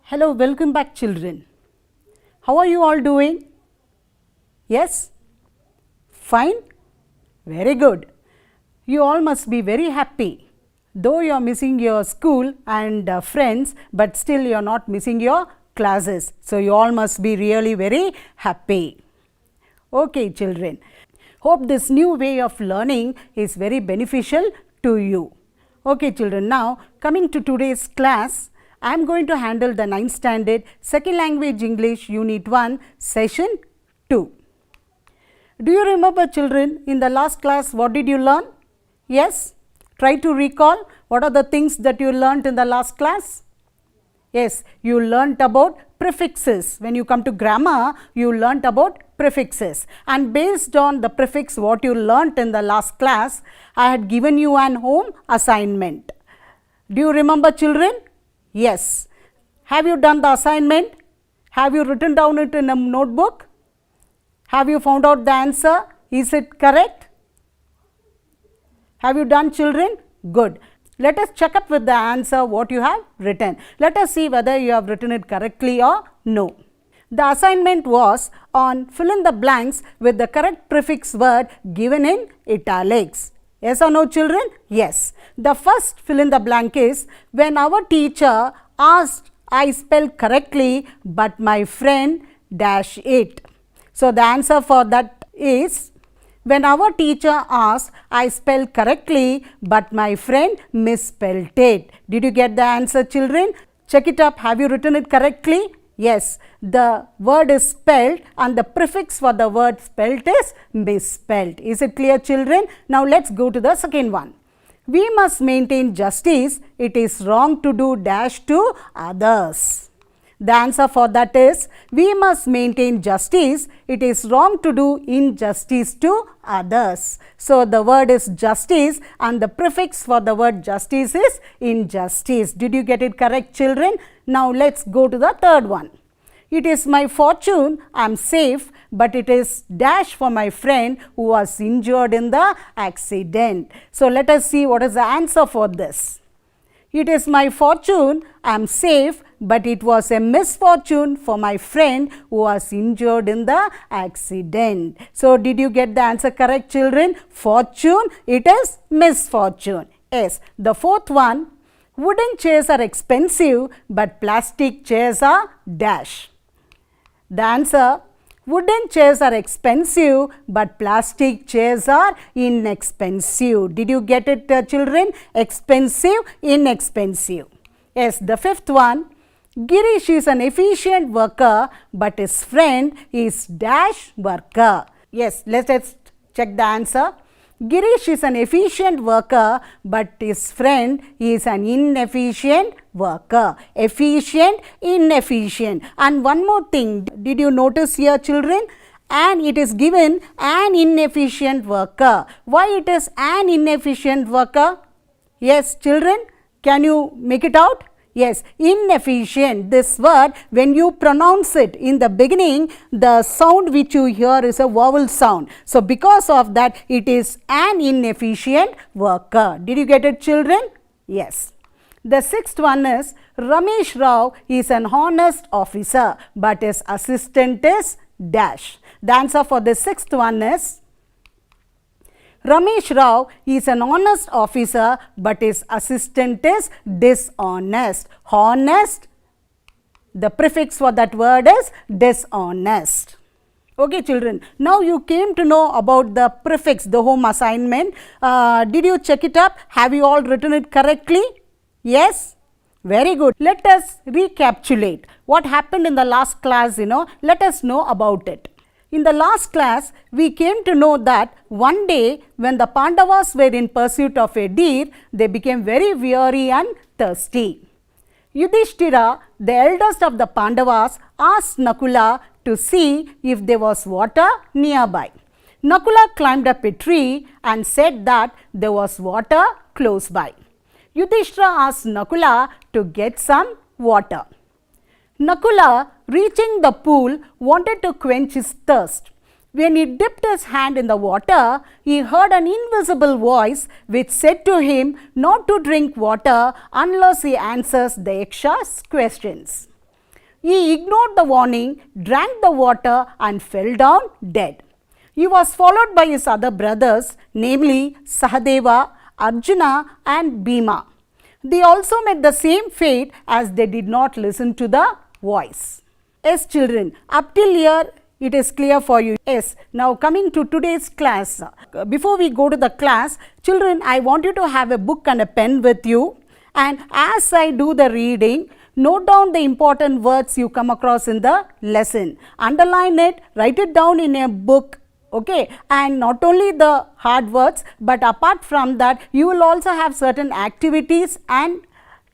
Hello, welcome back children. How are you all doing? Yes? Fine? Very good. You all must be very happy. Though you are missing your school and friends, but still you are not missing your classes. So, you all must be really very happy. Okay children. Hope this new way of learning is very beneficial to you. Okay children, now coming to today's class, I am going to handle the 9th standard second language English unit 1 session 2. Do you remember children, in the last class what did you learn? Yes? Try to recall what are the things that you learnt in the last class? Yes, you learnt about prefixes. When you come to grammar, you learnt about prefixes, and based on the prefix what you learnt in the last class, I had given you an home assignment. Do you remember children? Yes. Have you done the assignment? Have you written down it in a notebook? Have you found out the answer? Is it correct? Have you done children? Good. Let us check up with the answer what you have written. Let us see whether you have written it correctly or no. The assignment was on fill in the blanks with the correct prefix word given in italics. Yes or no children? Yes. The first fill in the blank is when our teacher asked I spell correctly but my friend dash it. So, the answer for that is when our teacher asked I spell correctly but my friend misspelled it. Did you get the answer children? Check it up. Have you written it correctly? Yes, the word is spelled and the prefix for the word spelled is misspelled. Is it clear children? Now, let us go to the second one. We must maintain justice. It is wrong to do dash to others. The answer for that is we must maintain justice. It is wrong to do injustice to others. So, the word is justice and the prefix for the word justice is injustice. Did you get it correct children? Now, let us go to the third one. It is my fortune I am safe, but it is dash for my friend who was injured in the accident. So, let us see what is the answer for this. It is my fortune I am safe, but it was a misfortune for my friend who was injured in the accident. So, did you get the answer correct children? Fortune, it is misfortune. Yes. The fourth one, wooden chairs are expensive, but plastic chairs are dash. The answer, wooden chairs are expensive, but plastic chairs are inexpensive. Did you get it children? Expensive, inexpensive. Yes, the fifth one, Girish is an efficient worker, but his friend is dash worker. Yes, let us check the answer. Girish is an efficient worker, but his friend is an inefficient worker. Efficient, inefficient. And one more thing, did you notice here children? And it is given an inefficient worker. Why it is an inefficient worker? Yes children, can you make it out? Yes, inefficient. This word, when you pronounce it in the beginning, the sound which you hear is a vowel sound. So, because of that, it is an inefficient worker. Did you get it children? Yes. The sixth one is Ramesh Rao is an honest officer, but his assistant is dash. The answer for the sixth one is Ramesh Rao is an honest officer, but his assistant is dishonest. Honest, the prefix for that word is dishonest. Okay children, now you came to know about the prefix, the home assignment. Did you check it up? Have you all written it correctly? Yes? Very good. Let us recapitulate what happened in the last class, let us know about it. In the last class, we came to know that one day when the Pandavas were in pursuit of a deer, they became very weary and thirsty. Yudhishthira, the eldest of the Pandavas, asked Nakula to see if there was water nearby. Nakula climbed up a tree and said that there was water close by. Yudhishthira asked Nakula to get some water. Nakula, reaching the pool, wanted to quench his thirst. When he dipped his hand in the water, he heard an invisible voice which said to him not to drink water unless he answers the Yaksha's questions. He ignored the warning, drank the water and fell down dead. He was followed by his other brothers, namely Sahadeva, Arjuna and Bhima. They also met the same fate as they did not listen to the voice. Yes, children, up till here it is clear for you. Yes, now coming to today's class. Before we go to the class, children, I want you to have a book and a pen with you, and as I do the reading, note down the important words you come across in the lesson. Underline it, write it down in a book. Okay, and not only the hard words, but apart from that, you will also have certain activities and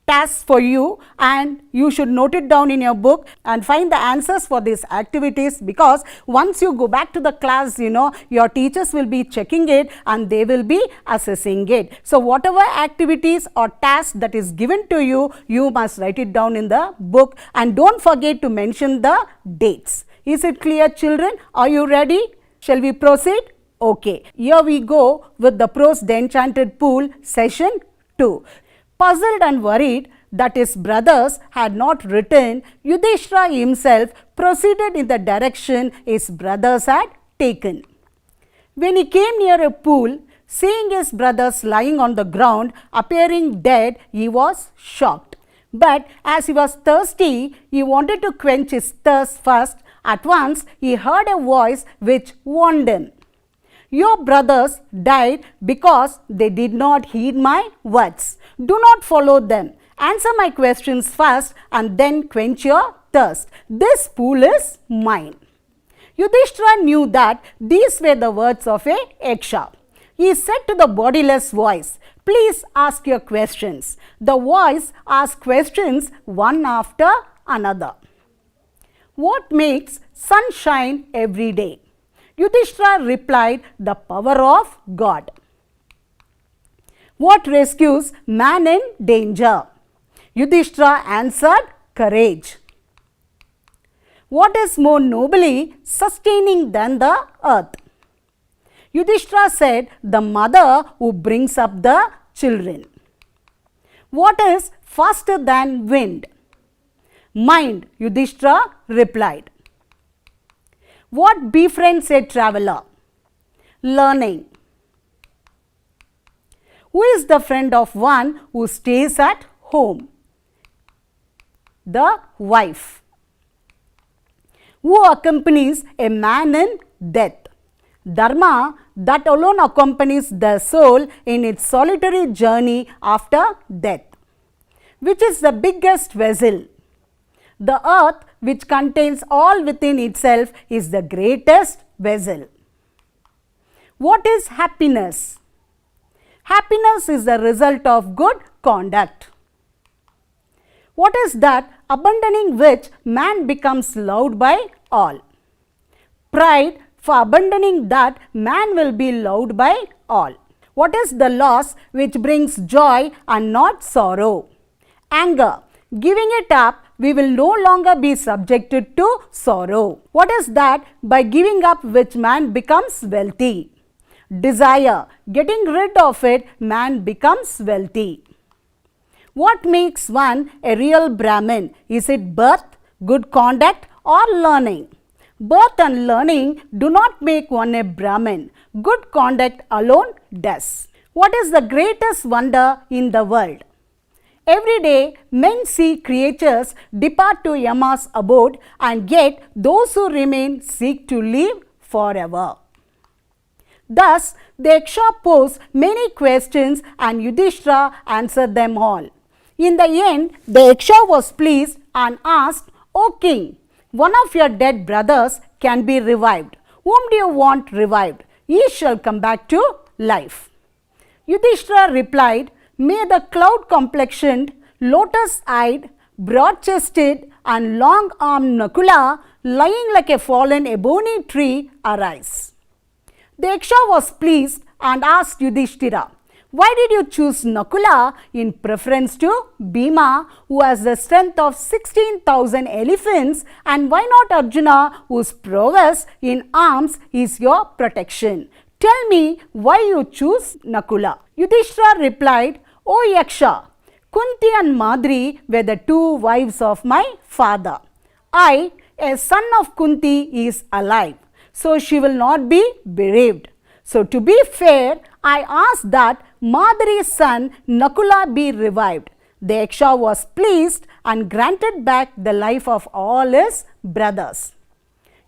tasks for you, and you should note it down in your book and find the answers for these activities, because once you go back to the class, your teachers will be checking it and they will be assessing it. So whatever activities or tasks that is given to you, you must write it down in the book, and don't forget to mention the dates. Is it clear, children? Are you ready? Shall we proceed? Okay, here we go with the Prose the Enchanted Pool session 2. Puzzled and worried that his brothers had not returned, Yudhishthira himself proceeded in the direction his brothers had taken. When he came near a pool, seeing his brothers lying on the ground, appearing dead, he was shocked. But as he was thirsty, he wanted to quench his thirst first. At once, he heard a voice which warned him, "Your brothers died because they did not heed my words. Do not follow them. Answer my questions first and then quench your thirst. This pool is mine." Yudhishthira knew that these were the words of a Yaksha. He said to the bodiless voice, "Please ask your questions." The voice asked questions one after another. What makes sun shine every day? Yudhishthira replied, "The power of God." What rescues man in danger? Yudhishthira answered, "Courage." What is more nobly sustaining than the earth? Yudhishthira said, "The mother who brings up the children." What is faster than wind? Mind, Yudhishthira replied. What befriends a traveller? Learning. Who is the friend of one who stays at home? The wife. Who accompanies a man in death? Dharma, that alone accompanies the soul in its solitary journey after death. Which is the biggest vessel? The earth, which contains all within itself, is the greatest vessel. What is happiness? Happiness is the result of good conduct. What is that abandoning which man becomes loved by all? Pride, for abandoning that man will be loved by all. What is the loss which brings joy and not sorrow? Anger. Giving it up, we will no longer be subjected to sorrow. What is that by giving up which man becomes wealthy? Desire. Getting rid of it, man becomes wealthy. What makes one a real Brahmin? Is it birth, good conduct or learning? Birth and learning do not make one a Brahmin. Good conduct alone does. What is the greatest wonder in the world? Every day, men see creatures depart to Yama's abode, and yet those who remain seek to live forever. Thus, the Yaksha posed many questions and Yudhishthira answered them all. In the end, the Yaksha was pleased and asked, "O king, one of your dead brothers can be revived. Whom do you want revived? He shall come back to life." Yudhishthira replied, "May the cloud-complexioned, lotus-eyed, broad-chested and long-armed Nakula, lying like a fallen ebony tree, arise." The Yaksha was pleased and asked Yudhishthira, "Why did you choose Nakula in preference to Bhima, who has the strength of 16,000 elephants, and why not Arjuna, whose prowess in arms is your protection? Tell me why you choose Nakula." Yudhishthira replied, "O Yaksha, Kunti and Madri were the two wives of my father. I, a son of Kunti, is alive, so she will not be bereaved. So to be fair, I asked that Madari's son Nakula be revived. The Yaksha was pleased and granted back the life of all his brothers.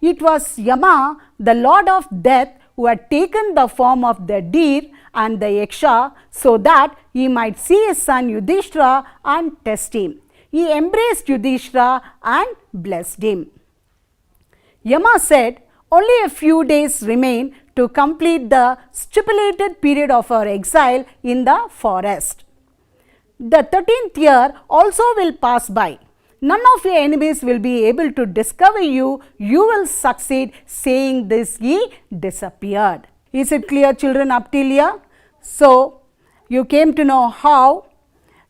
It was Yama, the lord of death, who had taken the form of the deer and the Yaksha so that he might see his son Yudhishthira and test him. He embraced Yudhishthira and blessed him. Yama said, "Only a few days remain to complete the stipulated period of our exile in the forest. The 13th year also will pass by. None of your enemies will be able to discover you. You will succeed." Saying this, he disappeared. Is it clear, children, up till here? So, you came to know how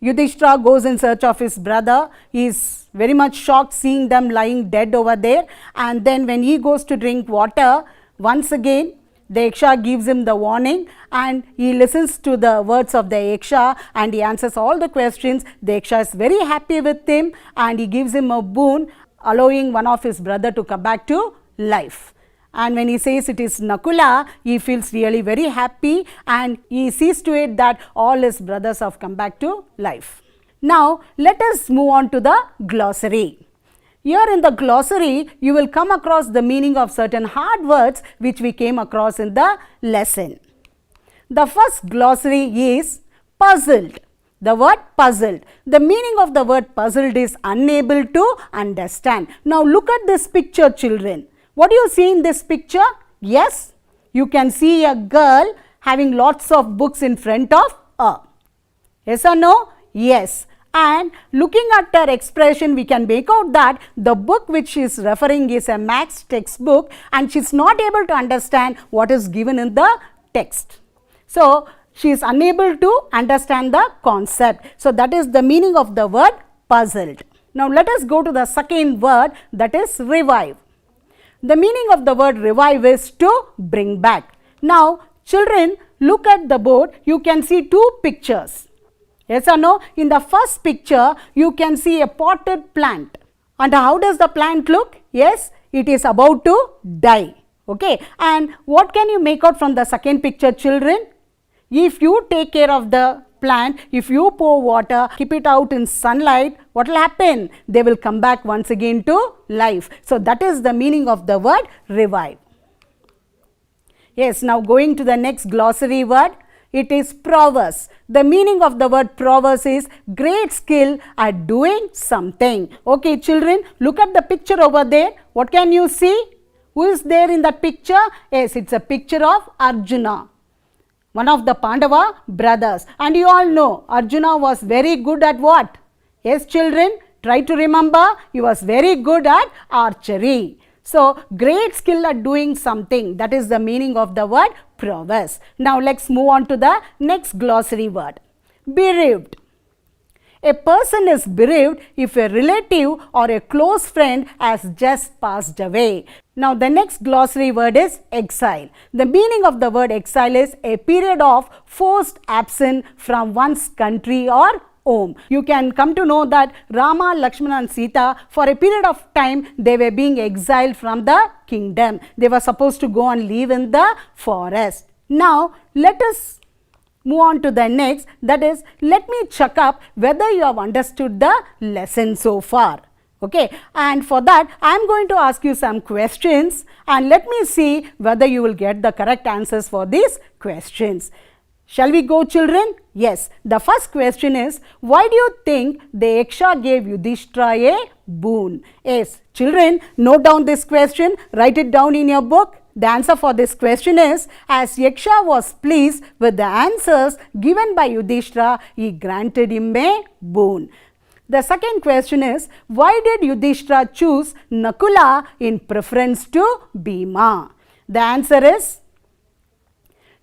Yudhishthira goes in search of his brother. He is very much shocked seeing them lying dead over there. And then when he goes to drink water, once again, the Yaksha gives him the warning and he listens to the words of the Yaksha and he answers all the questions. The Yaksha is very happy with him and he gives him a boon, allowing one of his brother to come back to life. And when he says it is Nakula, he feels really very happy and he sees to it that all his brothers have come back to life. Now, let us move on to the glossary. Here in the glossary, you will come across the meaning of certain hard words which we came across in the lesson. The first glossary is puzzled. The word puzzled. The meaning of the word puzzled is unable to understand. Now, look at this picture, children. What do you see in this picture? Yes, you can see a girl having lots of books in front of her. Yes or no? Yes. And looking at her expression, we can make out that the book which she is referring is a maths textbook and she is not able to understand what is given in the text. So, she is unable to understand the concept. So, that is the meaning of the word puzzled. Now, let us go to the second word, that is revive. The meaning of the word revive is to bring back. Now, children, look at the board. You can see two pictures. Yes or no? In the first picture, you can see a potted plant. And how does the plant look? Yes, it is about to die. Okay. And what can you make out from the second picture, children? If you take care of the plant, if you pour water, keep it out in sunlight, what will happen? They will come back once again to life. So, that is the meaning of the word revive. Yes, now going to the next glossary word. It is prowess. The meaning of the word prowess is great skill at doing something. Okay, children, look at the picture over there. What can you see? Who is there in that picture? Yes, it's a picture of Arjuna, one of the Pandava brothers. And you all know Arjuna was very good at what? Yes, children, try to remember. He was very good at archery. So, great skill at doing something. That is the meaning of the word prowess. Now, let's move on to the next glossary word. Bereaved. A person is bereaved if a relative or a close friend has just passed away. Now, the next glossary word is exile. The meaning of the word exile is a period of forced absence from one's country or home. You can come to know that Rama, Lakshmana and Sita, for a period of time, they were being exiled from the kingdom. They were supposed to go and live in the forest. Now, let us move on to the next, that is, let me check up whether you have understood the lesson so far. Okay, and for that I am going to ask you some questions and let me see whether you will get the correct answers for these questions. Shall we go, children? Yes. The first question is, why do you think the Yaksha gave Yudhishthira a boon? Yes, children, note down this question, write it down in your book. The answer for this question is, as Yaksha was pleased with the answers given by Yudhishthira, he granted him a boon. The second question is, why did Yudhishthira choose Nakula in preference to Bhima? The answer is,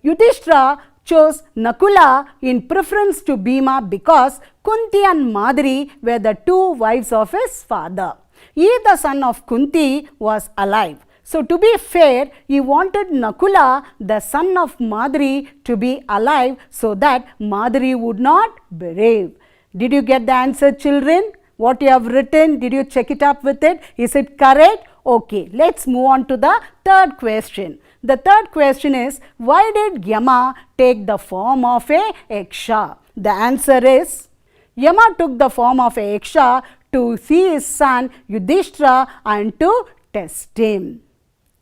Yudhishthira chose Nakula in preference to Bhima because Kunti and Madari were the two wives of his father. He, the son of Kunti, was alive. So, to be fair, he wanted Nakula, the son of Madari, to be alive so that Madari would not bereave. Did you get the answer, children? What you have written, did you check it up with it? Is it correct? Okay, let's move on to the third question. The third question is, why did Yama take the form of a Yaksha? The answer is, Yama took the form of a Yaksha to see his son Yudhishthira and to test him.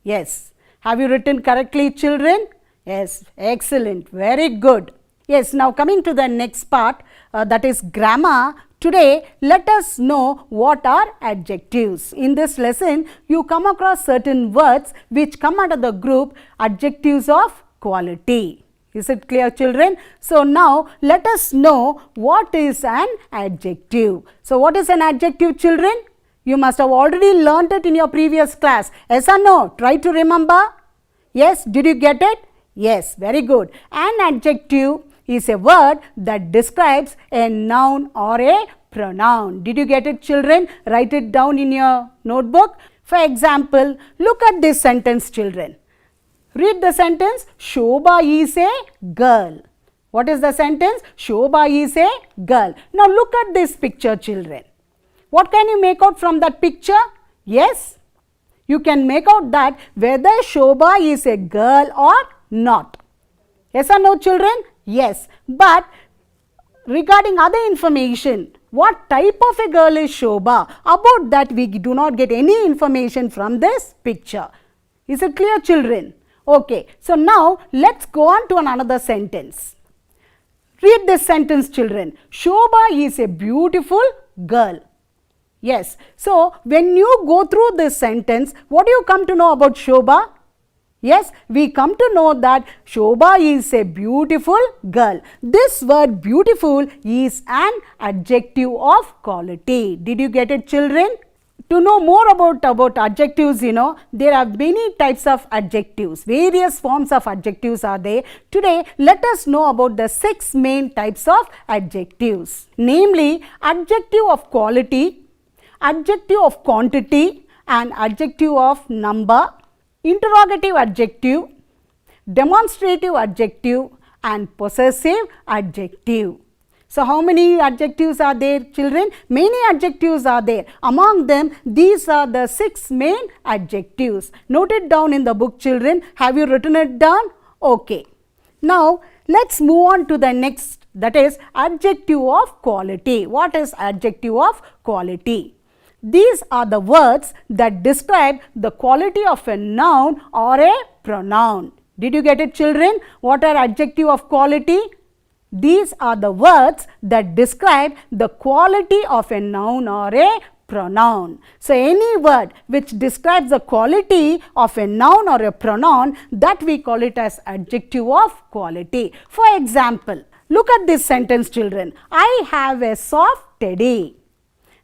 Yes. Have you written correctly, children? Yes. Excellent. Very good. Yes. Now coming to the next part, that is grammar. Today, let us know what are adjectives. In this lesson, you come across certain words which come under the group adjectives of quality. Is it clear, children? So now let us know what is an adjective. So what is an adjective, children? You must have already learnt it in your previous class. Yes or no? Try to remember. Yes, did you get it? Yes, very good. An adjective is a word that describes a noun or a pronoun. Did you get it, children? Write it down in your notebook. For example, look at this sentence, children. Read the sentence. Shobha is a girl. What is the sentence? Shobha is a girl. Now look at this picture, children. What can you make out from that picture? Yes, you can make out that whether Shobha is a girl or not. Yes or no, children? Yes, but regarding other information, what type of a girl is Shobha? About that we do not get any information from this picture. Is it clear, children? Okay, so now let's go on to another sentence. Read this sentence, children. Shobha is a beautiful girl. Yes, so when you go through this sentence, what do you come to know about Shobha? Yes, we come to know that Shobha is a beautiful girl. This word beautiful is an adjective of quality. Did you get it, children? To know more about adjectives, there are many types of adjectives. Various forms of adjectives are there. Today, let us know about the 6 main types of adjectives. Namely, adjective of quality, adjective of quantity, and adjective of number, interrogative adjective, demonstrative adjective, and possessive adjective. So, how many adjectives are there, children? Many adjectives are there. Among them, these are the 6 main adjectives. Note it down in the book, children. Have you written it down? Okay. Now, let's move on to the next, that is adjective of quality. What is adjective of quality? These are the words that describe the quality of a noun or a pronoun. Did you get it, children? What are adjective of quality? These are the words that describe the quality of a noun or a pronoun. So, any word which describes the quality of a noun or a pronoun, that we call it as adjective of quality. For example, look at this sentence, children. I have a soft teddy.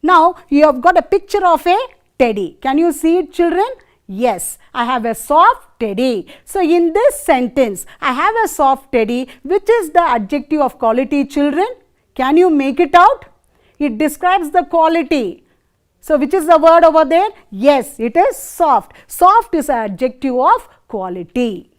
Now, you have got a picture of a teddy. Can you see it, children? Yes, I have a soft teddy. So, in this sentence, I have a soft teddy. Which is the adjective of quality, children? Can you make it out? It describes the quality. So, which is the word over there? Yes, it is soft. Soft is an adjective of quality.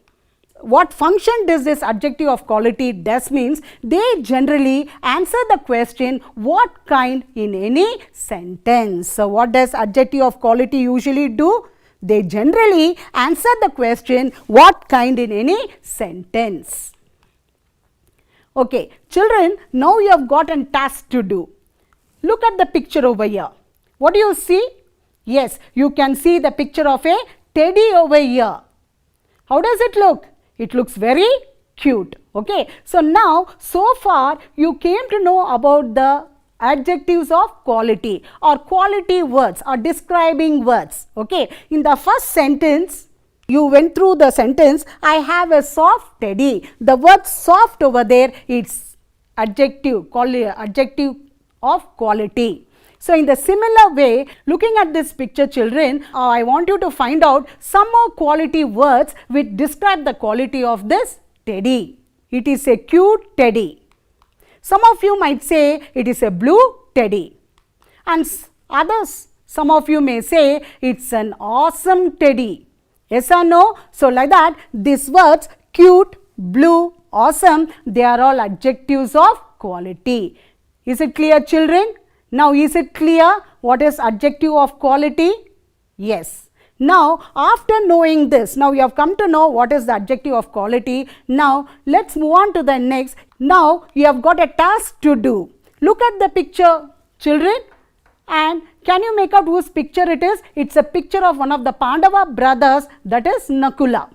What function does this adjective of quality does means they generally answer the question what kind in any sentence. So, what does adjective of quality usually do? They generally answer the question what kind in any sentence. Okay, children, now you have got a task to do. Look at the picture over here. What do you see? Yes, you can see the picture of a teddy over here. How does it look? It looks very cute. Okay, so now so far you came to know about the adjectives of quality or quality words or describing words. Okay, in the first sentence you went through the sentence, I have a soft teddy. The word soft over there, it's adjective, adjective of quality. So, in the similar way, looking at this picture, children, I want you to find out some more quality words which describe the quality of this teddy. It is a cute teddy. Some of you might say it is a blue teddy, and others, some of you may say it's an awesome teddy. Yes or no? So, like that, these words cute, blue, awesome, they are all adjectives of quality. Is it clear, children? Now is it clear what is adjective of quality? Yes. Now after knowing this, now you have come to know what is the adjective of quality. Now let's move on to the next. Now you have got a task to do. Look at the picture, children, and can you make out whose picture it is? It's a picture of one of the Pandava brothers, that is Nakula.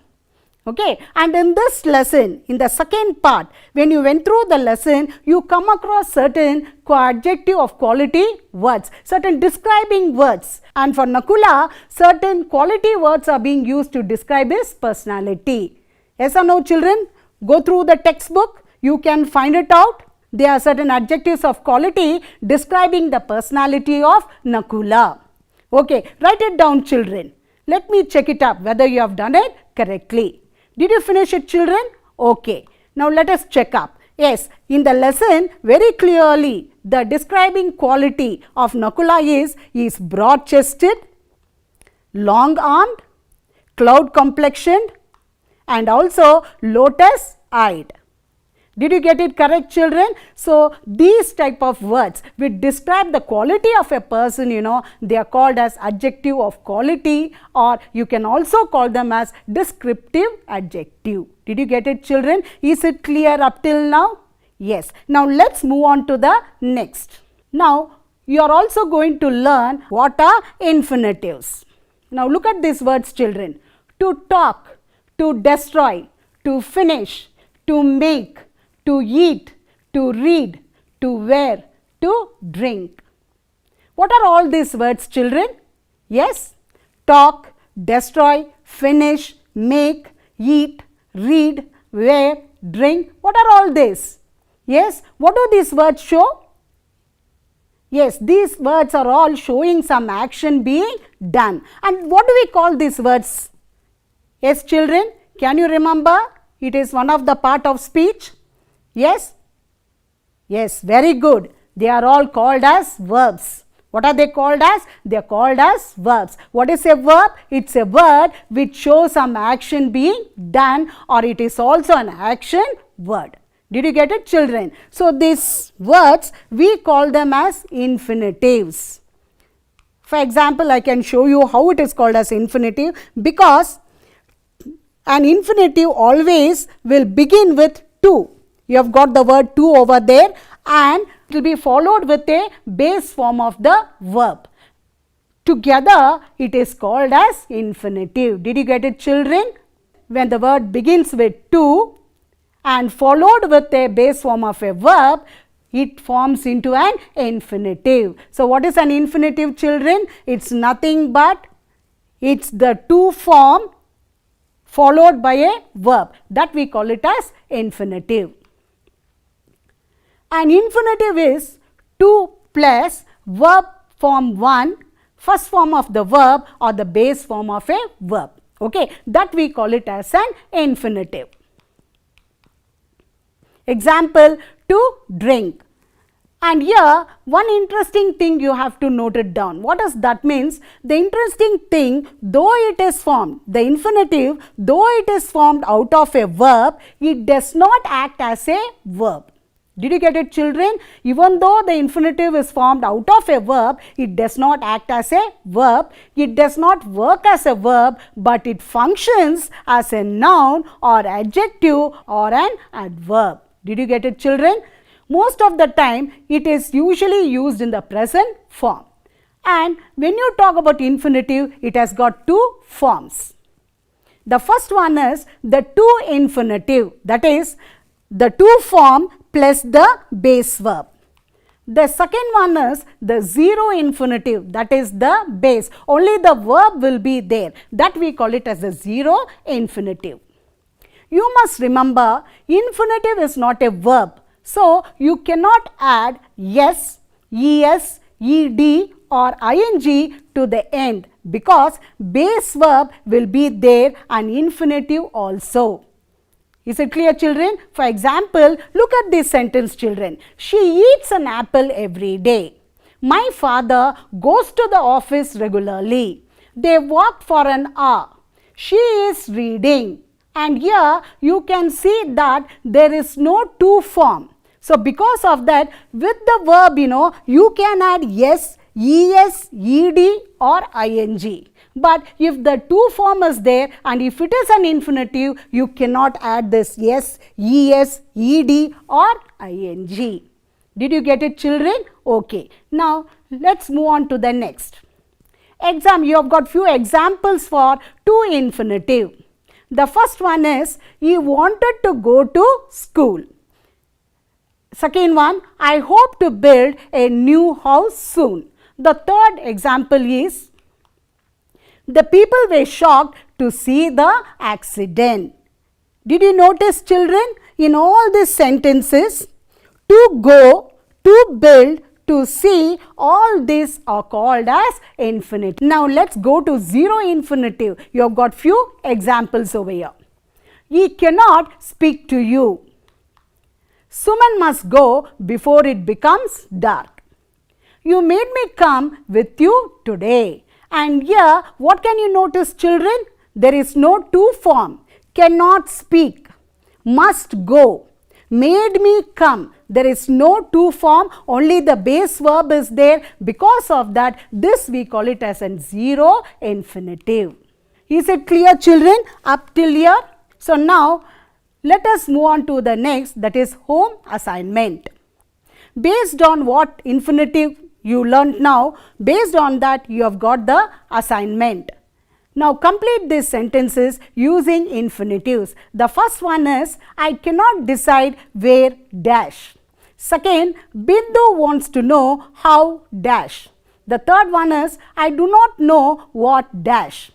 Okay, and in this lesson, in the second part, when you went through the lesson, you come across certain adjective of quality words, certain describing words, and for Nakula, certain quality words are being used to describe his personality. Yes or no, children? Go through the textbook, you can find it out. There are certain adjectives of quality describing the personality of Nakula. Okay, write it down, children. Let me check it up whether you have done it correctly. Did you finish it, children? Okay. Now let us check up. Yes, in the lesson very clearly the describing quality of Nakula is broad chested, long armed, cloud complexioned, and also lotus eyed. Did you get it correct, children? So these type of words which describe the quality of a person, they are called as adjective of quality, or you can also call them as descriptive adjective. Did you get it, children? Is it clear up till now? Yes. Now let's move on to the next. Now you are also going to learn what are infinitives. Now look at these words, children. To talk, to destroy, to finish, to make, to eat, to read, to wear, to drink. What are all these words, children? Yes, talk, destroy, finish, make, eat, read, wear, drink. What are all these? Yes, what do these words show? Yes, these words are all showing some action being done. And what do we call these words? Yes, children, can you remember? It is one of the part of speech. Yes? Yes, very good. They are all called as verbs. What are they called as? They are called as verbs. What is a verb? It's a word which shows some action being done, or it is also an action word. Did you get it, children? So these words, we call them as infinitives. For example, I can show you how it is called as infinitive, because an infinitive always will begin with to. You have got the word to over there, and it will be followed with a base form of the verb. Together it is called as infinitive. Did you get it, children? When the word begins with to and followed with a base form of a verb, it forms into an infinitive. So what is an infinitive, children? It's nothing but it's the to form followed by a verb. That we call it as infinitive. An infinitive is to plus verb form 1, first form of the verb or the base form of a verb. Okay, that we call it as an infinitive. Example, to drink. And here one interesting thing you have to note it down. What does that means? The interesting thing, though it is formed, the infinitive, though it is formed out of a verb, it does not act as a verb. Did you get it, children? Even though the infinitive is formed out of a verb, it does not act as a verb. It does not work as a verb, but it functions as a noun or adjective or an adverb. Did you get it, children? Most of the time, it is usually used in the present form. And when you talk about infinitive, it has got two forms. The first one is the to infinitive, that is the to form plus the base verb. The second one is the zero infinitive, that is the base. Only the verb will be there. That we call it as a zero infinitive. You must remember, infinitive is not a verb. So you cannot add s, es, ed or ing to the end, because base verb will be there and infinitive also. Is it clear, children? For example, look at this sentence, children. She eats an apple every day. My father goes to the office regularly. They walk for an hour. She is reading. And here you can see that there is no to form. So because of that, with the verb, you can add s, es, ed or ing. But if the to form is there and if it is an infinitive, you cannot add this s, es, ed or ing. Did you get it, children? Okay. Now let's move on to the next. You have got few examples for to infinitive. The first one is, he wanted to go to school. Second one, I hope to build a new house soon. The third example is, the people were shocked to see the accident. Did you notice, children, in all these sentences, to go, to build, to see, all these are called as infinitive. Now let's go to zero infinitive. You have got few examples over here. He cannot speak to you. Suman must go before it becomes dark. You made me come with you today. And here, what can you notice, children? There is no to form. Cannot speak. Must go. Made me come. There is no to form, only the base verb is there. Because of that, this we call it as a zero infinitive. Is it clear, children, up till here? So now, let us move on to the next, that is home assignment. Based on what infinitive you learnt now, based on that you have got the assignment. Now complete these sentences using infinitives. The first one is, I cannot decide where dash. Second, Bindu wants to know how dash. The third one is, I do not know what dash.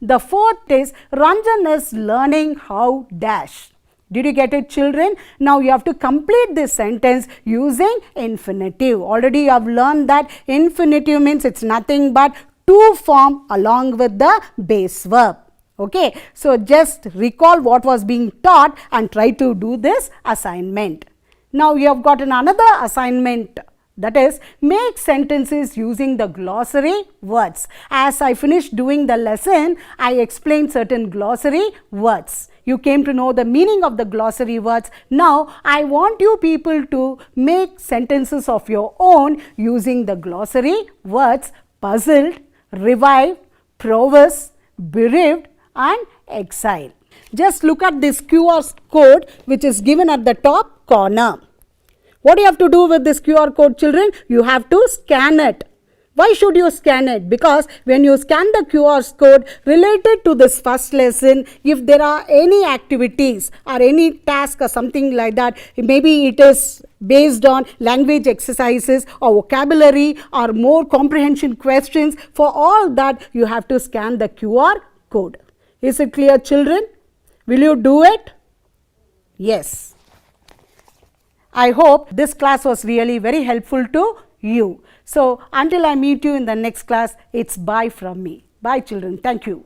The fourth is, Ranjan is learning how dash. Did you get it, children? Now you have to complete this sentence using infinitive. Already you have learned that infinitive means it's nothing but to form along with the base verb. Okay. So just recall what was being taught and try to do this assignment. Now you have got another assignment, that is, make sentences using the glossary words. As I finished doing the lesson, I explained certain glossary words. You came to know the meaning of the glossary words. Now, I want you people to make sentences of your own using the glossary words puzzled, revived, prowess, bereaved and exile. Just look at this QR code which is given at the top corner. What do you have to do with this QR code, children? You have to scan it. Why should you scan it? Because when you scan the QR code related to this first lesson, if there are any activities or any task or something like that, maybe it is based on language exercises or vocabulary or more comprehension questions, for all that you have to scan the QR code. Is it clear, children? Will you do it? Yes. I hope this class was really very helpful to you. So, until I meet you in the next class, it's bye from me. Bye, children. Thank you.